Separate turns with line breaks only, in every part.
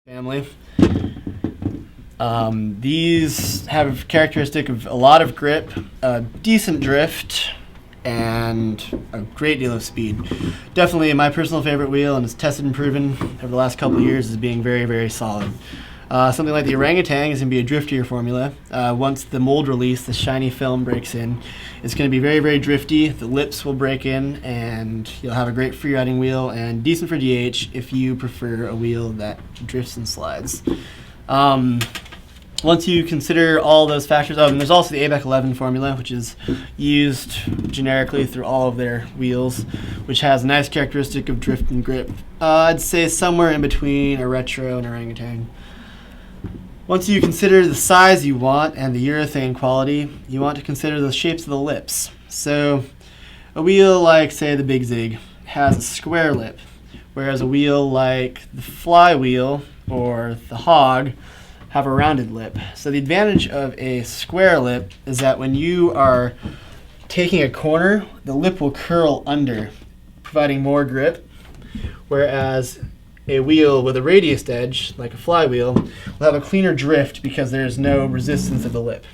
family. These have a characteristic of a lot of grip, a decent drift, and a great deal of speed. Definitely my personal favorite wheel, and it's tested and proven over the last couple of years as being very, very solid. Something like the orangutan is going to be a driftier formula. Once the mold release, the shiny film breaks in, it's going to be very, very drifty. The lips will break in, and you'll have a great free riding wheel and decent for DH if you prefer a wheel that drifts and slides. Once you consider all those factors, and there's also the ABEC 11 formula, which is used generically through all of their wheels, which has a nice characteristic of drift and grip. I'd say somewhere in between a retro and orangutan. Once you consider the size you want and the urethane quality, you want to consider the shapes of the lips. So a wheel like, say, the Big Zig has a square lip, whereas a wheel like the Flywheel or the Hog have a rounded lip. So the advantage of a square lip is that when you are taking a corner, the lip will curl under, providing more grip, whereas a wheel with a radiused edge, like a flywheel, will have a cleaner drift because there is no resistance of the lip.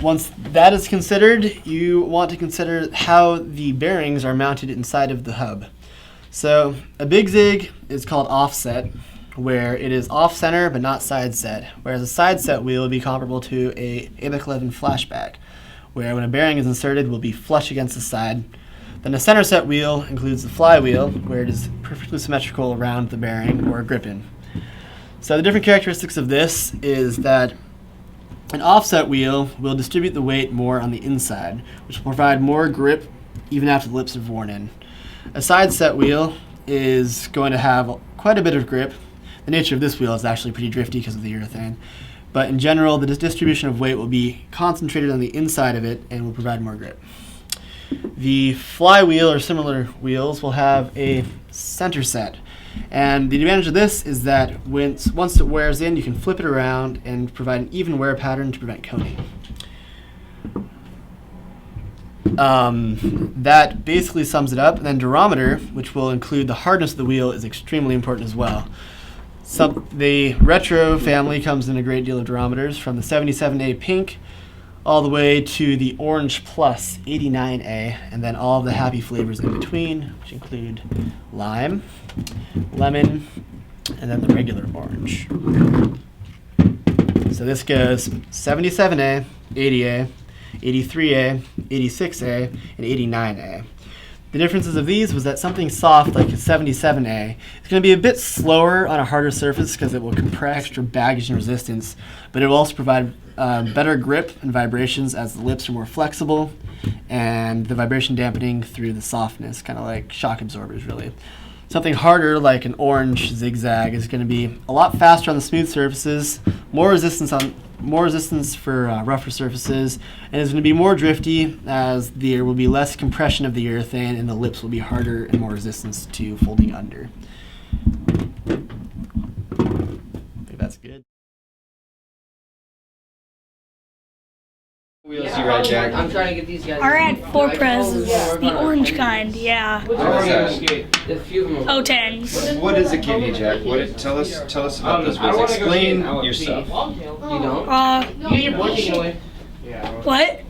Once that is considered, you want to consider how the bearings are mounted inside of the hub. So a Big Zig is called offset, where it is off-center but not side-set, whereas a side-set wheel would be comparable to a ABEC 11 flashback, where when a bearing is inserted, will be flush against the side. Then a center set wheel includes the flywheel, where it is perfectly symmetrical around the bearing or grip in. So the different characteristics of this is that an offset wheel will distribute the weight more on the inside, which will provide more grip even after the lips are worn in. A side set wheel is going to have quite a bit of grip. The nature of this wheel is actually pretty drifty because of the urethane. But in general, the distribution of weight will be concentrated on the inside of it and will provide more grip. The flywheel or similar wheels will have a center set. And the advantage of this is that once it wears in, you can flip it around and provide an even wear pattern to prevent coning. That basically sums it up. And then durometer, which will include the hardness of the wheel, is extremely important as well. The retro family comes in a great deal of durometers, from the 77A pink all the way to the orange plus 89A, and then all of the happy flavors in between, which include lime, lemon, and then the regular orange. So this goes 77A, 80A, 83A, 86A, and 89A. The differences of these was that something soft like a 77A is going to be a bit slower on a harder surface because it will compress extra baggage and resistance, but it will also provide better grip and vibrations as the lips are more flexible, and the vibration dampening through the softness, kind of like shock absorbers really. Something harder like an orange zigzag is going to be a lot faster on the smooth surfaces, more resistance for rougher surfaces, and is going to be more drifty as there will be less compression of the urethane and the lips will be harder and more resistance to folding under. I think that's good.
Wheels you ride, Jack?
I'm trying to get these guys.
I ran 4 Prez's, the orange kind, yeah. O10s.
What does it give you, Jack? Tell us about those wheels. Explain yourself.
You don't? You get your board taken away.
What?